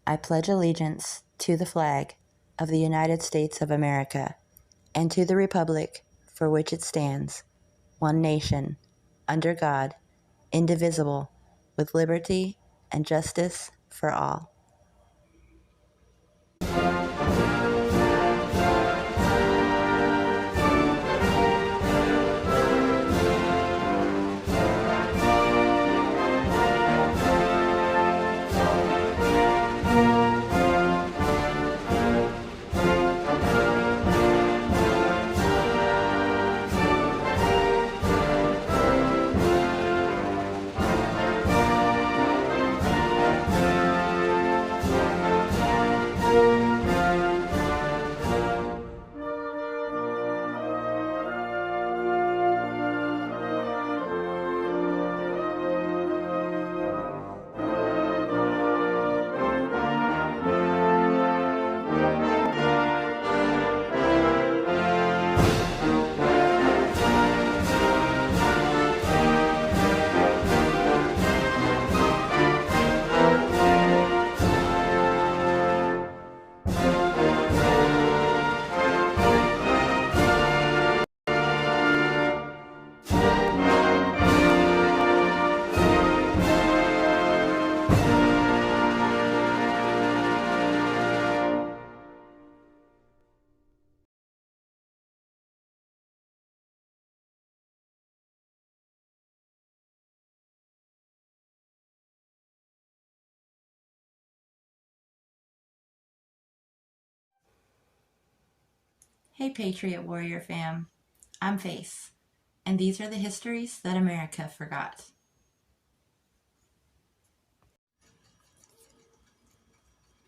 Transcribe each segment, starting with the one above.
I pledge allegiance to the flag of the United States of America and to the republic for which it stands, one nation, under God, indivisible, with liberty and justice for all. Hey Patriot Warrior fam, I'm Face, and these are the histories that America forgot.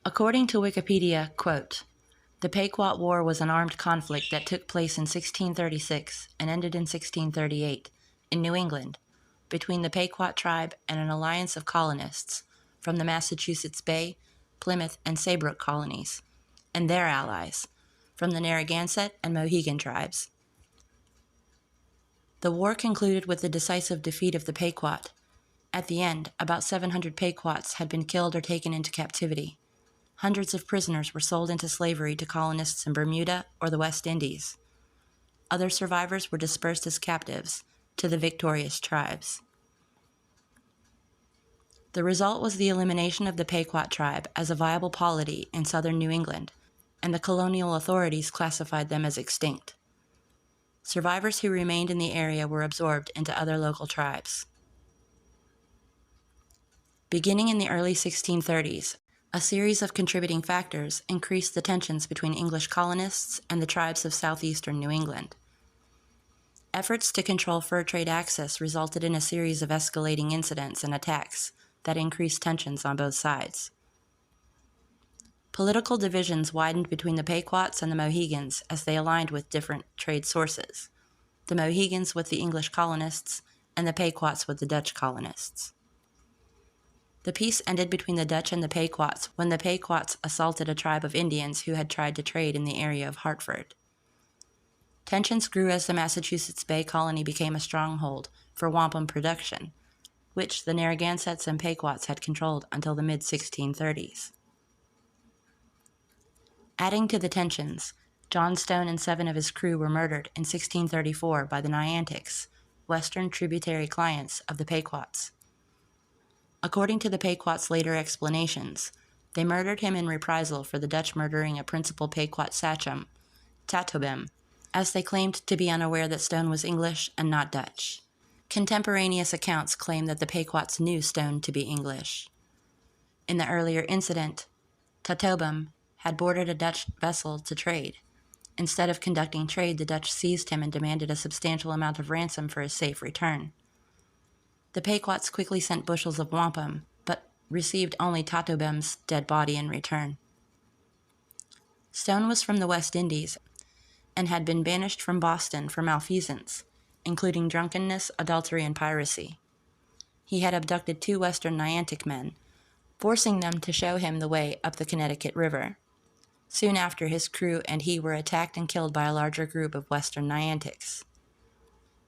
According to Wikipedia, quote, "The Pequot War was an armed conflict that took place in 1636 and ended in 1638 in New England between the Pequot tribe and an alliance of colonists from the Massachusetts Bay, Plymouth, and Saybrook colonies, and their allies from the Narragansett and Mohegan tribes. The war concluded with the decisive defeat of the Pequot. At the end, about 700 Pequots had been killed or taken into captivity. Hundreds of prisoners were sold into slavery to colonists in Bermuda or the West Indies. Other survivors were dispersed as captives to the victorious tribes. The result was the elimination of the Pequot tribe as a viable polity in southern New England, and the colonial authorities classified them as extinct. Survivors who remained in the area were absorbed into other local tribes. Beginning in the early 1630s, a series of contributing factors increased the tensions between English colonists and the tribes of southeastern New England. Efforts to control fur trade access resulted in a series of escalating incidents and attacks that increased tensions on both sides. Political divisions widened between the Pequots and the Mohegans as they aligned with different trade sources, the Mohegans with the English colonists and the Pequots with the Dutch colonists. The peace ended between the Dutch and the Pequots when the Pequots assaulted a tribe of Indians who had tried to trade in the area of Hartford. Tensions grew as the Massachusetts Bay Colony became a stronghold for wampum production, which the Narragansetts and Pequots had controlled until the mid-1630s. Adding to the tensions, John Stone and 7 of his crew were murdered in 1634 by the Niantics, western tributary clients of the Pequots. According to the Pequots' later explanations, they murdered him in reprisal for the Dutch murdering a principal Pequot sachem, Tatobem, as they claimed to be unaware that Stone was English and not Dutch. Contemporaneous accounts claim that the Pequots knew Stone to be English. In the earlier incident, Tatobem had boarded a Dutch vessel to trade. Instead of conducting trade, the Dutch seized him and demanded a substantial amount of ransom for his safe return. The Pequots quickly sent bushels of wampum, but received only Tatobem's dead body in return. Stone was from the West Indies and had been banished from Boston for malfeasance, including drunkenness, adultery, and piracy. He had abducted 2 Western Niantic men, forcing them to show him the way up the Connecticut River. Soon after, his crew and he were attacked and killed by a larger group of Western Niantics.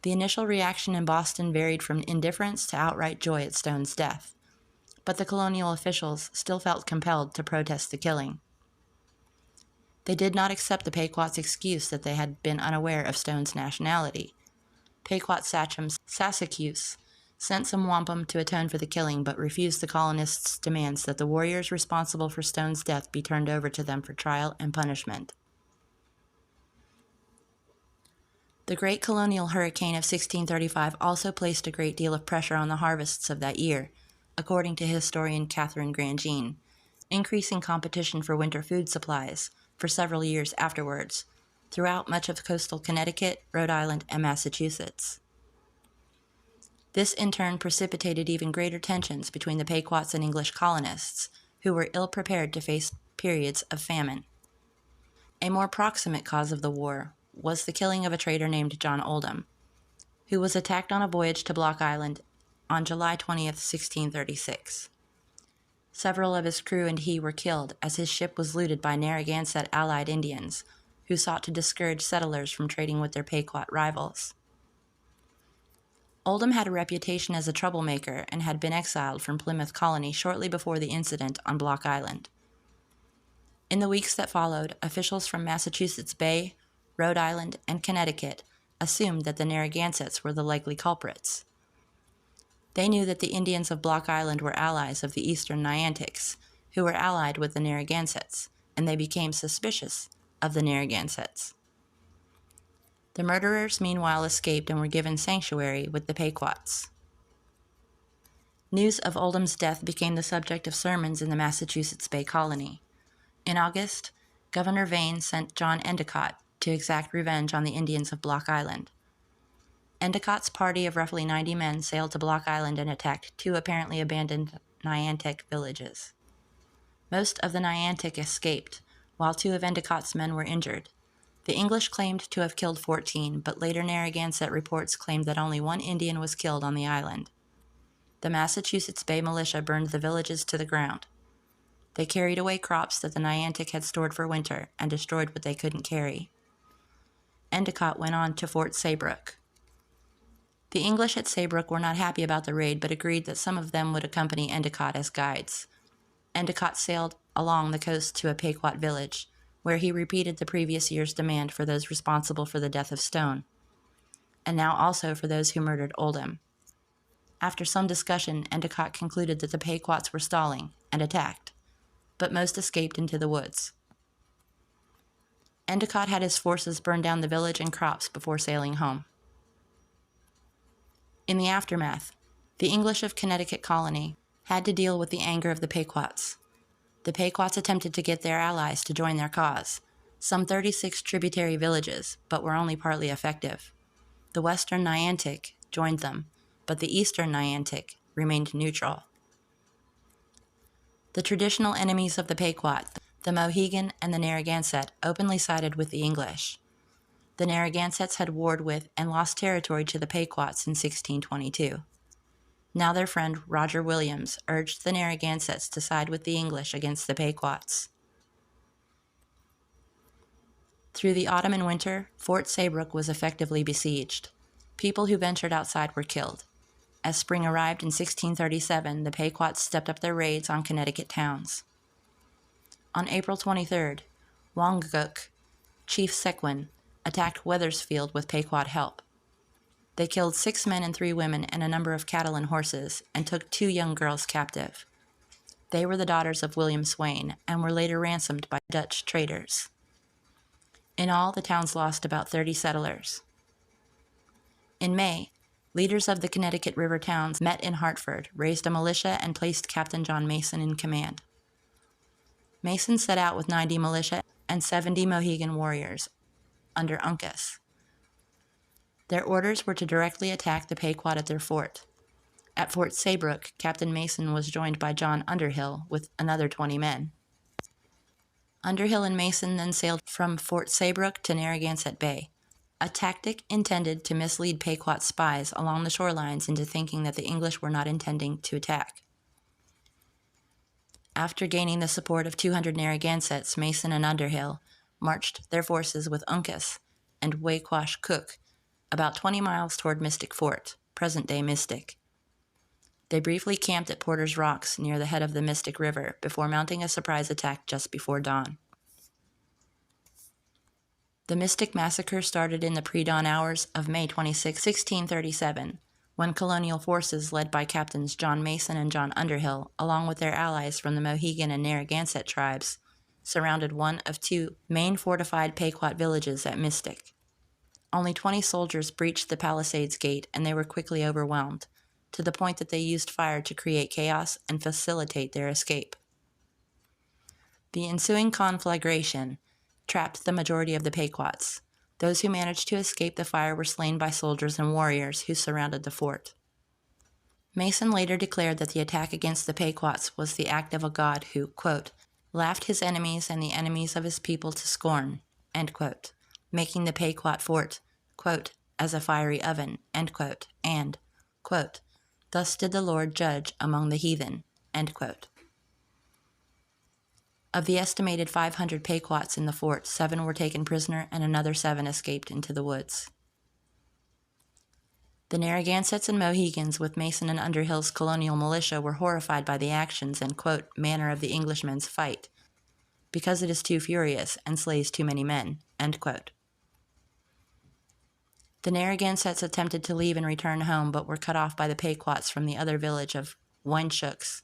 The initial reaction in Boston varied from indifference to outright joy at Stone's death, but the colonial officials still felt compelled to protest the killing. They did not accept the Pequot's excuse that they had been unaware of Stone's nationality. Pequot sachem Sassacus sent some wampum to atone for the killing, but refused the colonists' demands that the warriors responsible for Stone's death be turned over to them for trial and punishment. The Great Colonial Hurricane of 1635 also placed a great deal of pressure on the harvests of that year, according to historian Catherine Grandjean, increasing competition for winter food supplies for several years afterwards, throughout much of coastal Connecticut, Rhode Island, and Massachusetts. This in turn precipitated even greater tensions between the Pequots and English colonists, who were ill-prepared to face periods of famine. A more proximate cause of the war was the killing of a trader named John Oldham, who was attacked on a voyage to Block Island on July 20th, 1636. Several of his crew and he were killed as his ship was looted by Narragansett allied Indians, who sought to discourage settlers from trading with their Pequot rivals. Oldham had a reputation as a troublemaker and had been exiled from Plymouth Colony shortly before the incident on Block Island. In the weeks that followed, officials from Massachusetts Bay, Rhode Island, and Connecticut assumed that the Narragansetts were the likely culprits. They knew that the Indians of Block Island were allies of the eastern Niantics, who were allied with the Narragansetts, and they became suspicious of the Narragansetts. The murderers meanwhile escaped and were given sanctuary with the Pequots. News of Oldham's death became the subject of sermons in the Massachusetts Bay Colony. In August, Governor Vane sent John Endicott to exact revenge on the Indians of Block Island. Endicott's party of roughly 90 men sailed to Block Island and attacked two apparently abandoned Niantic villages. Most of the Niantic escaped, while two of Endicott's men were injured. The English claimed to have killed 14, but later Narragansett reports claimed that only one Indian was killed on the island. The Massachusetts Bay Militia burned the villages to the ground. They carried away crops that the Niantic had stored for winter and destroyed what they couldn't carry. Endicott went on to Fort Saybrook. The English at Saybrook were not happy about the raid, but agreed that some of them would accompany Endicott as guides. Endicott sailed along the coast to a Pequot village, where he repeated the previous year's demand for those responsible for the death of Stone, and now also for those who murdered Oldham. After some discussion, Endicott concluded that the Pequots were stalling and attacked, but most escaped into the woods. Endicott had his forces burn down the village and crops before sailing home. In the aftermath, the English of Connecticut Colony had to deal with the anger of the Pequots. The Pequots attempted to get their allies to join their cause, some 36 tributary villages, but were only partly effective. The western Niantic joined them, but the eastern Niantic remained neutral. The traditional enemies of the Pequot, the Mohegan and the Narragansett, openly sided with the English. The Narragansetts had warred with and lost territory to the Pequots in 1622. Now their friend Roger Williams urged the Narragansetts to side with the English against the Pequots. Through the autumn and winter, Fort Saybrook was effectively besieged. People who ventured outside were killed. As spring arrived in 1637, the Pequots stepped up their raids on Connecticut towns. On April 23rd, Wonguk, Chief Sequin, attacked Wethersfield with Pequot help. They killed 6 men and 3 women and a number of cattle and horses, and took 2 young girls captive. They were the daughters of William Swain, and were later ransomed by Dutch traders. In all, the towns lost about 30 settlers. In May, leaders of the Connecticut River towns met in Hartford, raised a militia, and placed Captain John Mason in command. Mason set out with 90 militia and 70 Mohegan warriors under Uncas. Their orders were to directly attack the Pequot at their fort. At Fort Saybrook, Captain Mason was joined by John Underhill with another 20 men. Underhill and Mason then sailed from Fort Saybrook to Narragansett Bay, a tactic intended to mislead Pequot spies along the shorelines into thinking that the English were not intending to attack. After gaining the support of 200 Narragansetts, Mason and Underhill marched their forces with Uncas and Waquash Cook about 20 miles toward Mystic Fort, present-day Mystic. They briefly camped at Porter's Rocks near the head of the Mystic River before mounting a surprise attack just before dawn. The Mystic Massacre started in the pre-dawn hours of May 26, 1637, when colonial forces led by Captains John Mason and John Underhill, along with their allies from the Mohegan and Narragansett tribes, surrounded one of two main fortified Pequot villages at Mystic. Only 20 soldiers breached the palisades gate, and they were quickly overwhelmed, to the point that they used fire to create chaos and facilitate their escape. The ensuing conflagration trapped the majority of the Pequots. Those who managed to escape the fire were slain by soldiers and warriors who surrounded the fort. Mason later declared that the attack against the Pequots was the act of a god who, quote, laughed his enemies and the enemies of his people to scorn, end quote, making the Pequot fort, quote, as a fiery oven, end quote, and, quote, thus did the Lord judge among the heathen, end quote. Of the estimated 500 Pequots in the fort, 7 were taken prisoner and another 7 escaped into the woods. The Narragansetts and Mohegans with Mason and Underhill's colonial militia were horrified by the actions and, quote, manner of the Englishmen's fight, because it is too furious and slays too many men, end quote. The Narragansetts attempted to leave and return home, but were cut off by the Pequots from the other village of Wineshooks,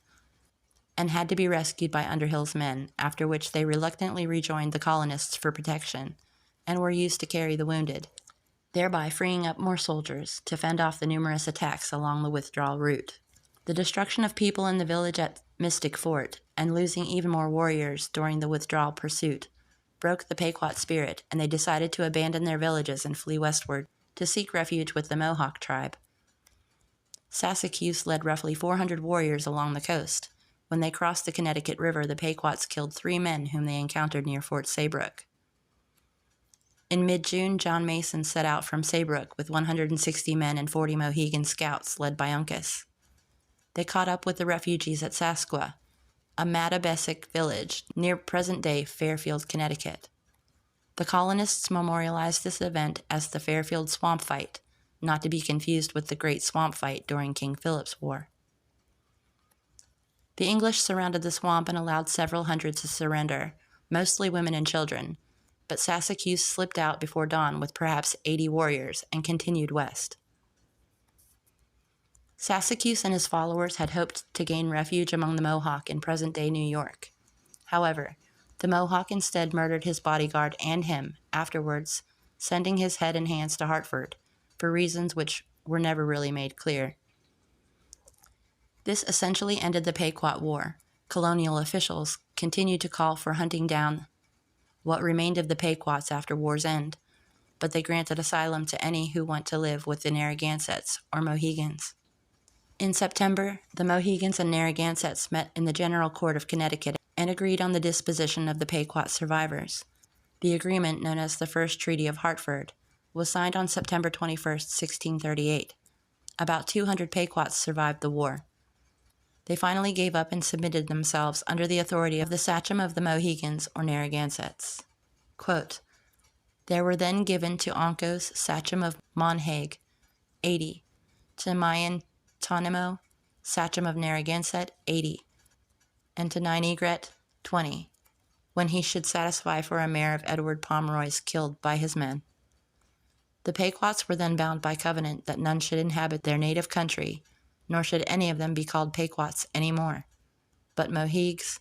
and had to be rescued by Underhill's men, after which they reluctantly rejoined the colonists for protection, and were used to carry the wounded, thereby freeing up more soldiers to fend off the numerous attacks along the withdrawal route. The destruction of people in the village at Mystic Fort, and losing even more warriors during the withdrawal pursuit, broke the Pequot spirit, and they decided to abandon their villages and flee westward to seek refuge with the Mohawk tribe. Sassacuse led roughly 400 warriors along the coast. When they crossed the Connecticut River, the Pequots killed 3 men whom they encountered near Fort Saybrook. In mid-June, John Mason set out from Saybrook with 160 men and 40 Mohegan scouts led by Uncas. They caught up with the refugees at Sasqua, a Matabesic village near present-day Fairfield, Connecticut. The colonists memorialized this event as the Fairfield Swamp Fight, not to be confused with the Great Swamp Fight during King Philip's War. The English surrounded the swamp and allowed several hundred to surrender, mostly women and children, but Sassacuse slipped out before dawn with perhaps 80 warriors and continued west. Sassacuse and his followers had hoped to gain refuge among the Mohawk in present-day New York. However, the Mohawk instead murdered his bodyguard and him afterwards, sending his head and hands to Hartford, for reasons which were never really made clear. This essentially ended the Pequot War. Colonial officials continued to call for hunting down what remained of the Pequots after war's end, but they granted asylum to any who want to live with the Narragansetts or Mohegans. In September, the Mohegans and Narragansetts met in the General Court of Connecticut and agreed on the disposition of the Pequot survivors. The agreement, known as the First Treaty of Hartford, was signed on September 21, 1638. About 200 Pequots survived the war. They finally gave up and submitted themselves under the authority of the Sachem of the Mohegans or Narragansetts. Quote, there were then given to Oncos, Sachem of Monhague, 80, to Mayan Tonimo, Sachem of Narragansett, 80, and to Ninegret, 20, when he should satisfy for a mare of Edward Pomeroy's killed by his men. The Pequots were then bound by covenant that none should inhabit their native country, nor should any of them be called Pequots any more, but Mohegs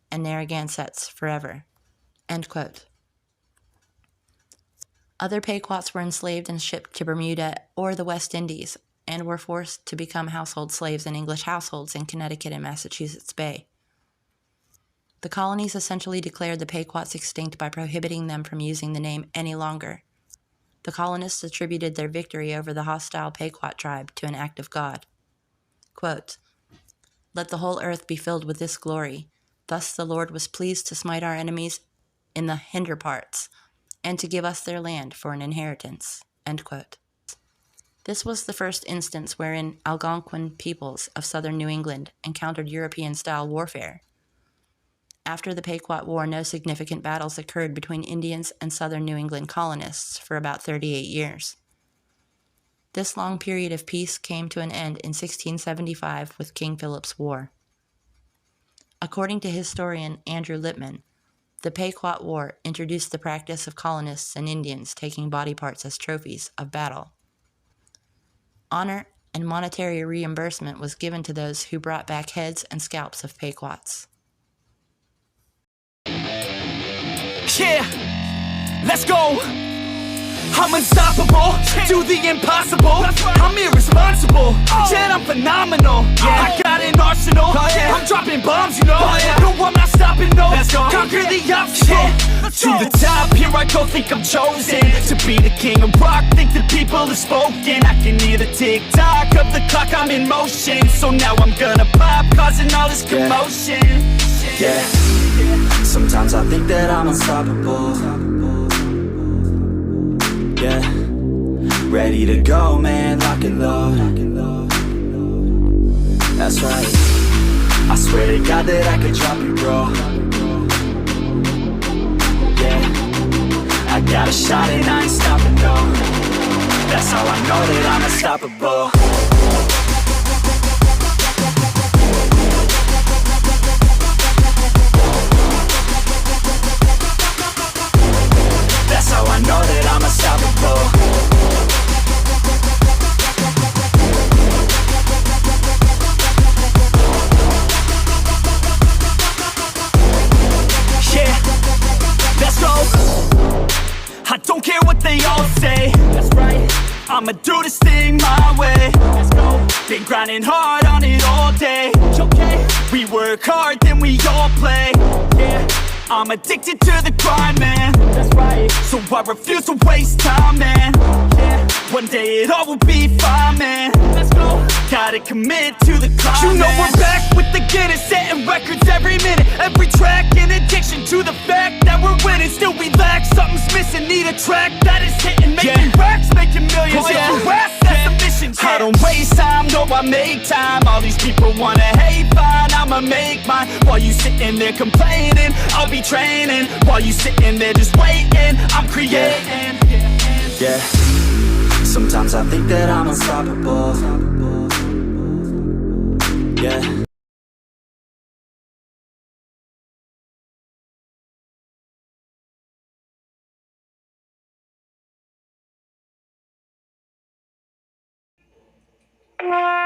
and Narragansetts forever. End quote. Other Pequots were enslaved and shipped to Bermuda or the West Indies, and were forced to become household slaves in English households in Connecticut and Massachusetts Bay. The colonies essentially declared the Pequots extinct by prohibiting them from using the name any longer. The colonists attributed their victory over the hostile Pequot tribe to an act of God. Quote, let the whole earth be filled with this glory. Thus the Lord was pleased to smite our enemies in the hinder parts, and to give us their land for an inheritance. End quote. This was the first instance wherein Algonquin peoples of southern New England encountered European-style warfare. After the Pequot War, no significant battles occurred between Indians and southern New England colonists for about 38 years. This long period of peace came to an end in 1675 with King Philip's War. According to historian Andrew Lippman, the Pequot War introduced the practice of colonists and Indians taking body parts as trophies of battle. Honor and monetary reimbursement was given to those who brought back heads and scalps of Pequots. Yeah, let's go. I'm unstoppable, do the impossible. I'm irresponsible, yet I'm phenomenal. I got an arsenal, I'm dropping bombs, you know. No, I'm not stopping, no. Conquer the obstacle. To the top, here I go, think I'm chosen to be the king of rock, think the people have spoken. I can hear the tick-tock of the clock, I'm in motion. So now I'm gonna pop, causing all this commotion. Yeah, sometimes I think that I'm unstoppable. Yeah, ready to go, man, lock and load. That's right, I swear to God that I could drop you, bro. Yeah, I got a shot and I ain't stopping, no. That's how I know that I'm unstoppable. That's how I know that I'm unstoppable. Yeah, let's go. I don't care what they all say. That's right, I'ma do this thing my way. Let's go. Been grinding hard on it all day. Okay, we work hard, then we all play. Yeah, I'm addicted to the grind, man. That's right, so I refuse to waste time, man. Yeah, one day it all will be fine, man. Let's go. Gotta commit to the climb, you know, man. We're back with the Guinness, setting records every minute, every track. In addiction to the fact that we're winning, still we lack, something's missing. Need a track that is hitting, making racks, making millions. Yeah, that's the mission. I don't waste time, no, I make time. All these people wanna hate, fine, I'ma make mine. While you sitting there complaining, I'll be training. While you sitting there just waiting, I'm creating. Yeah, sometimes I think that I'm unstoppable. Yeah. Yeah.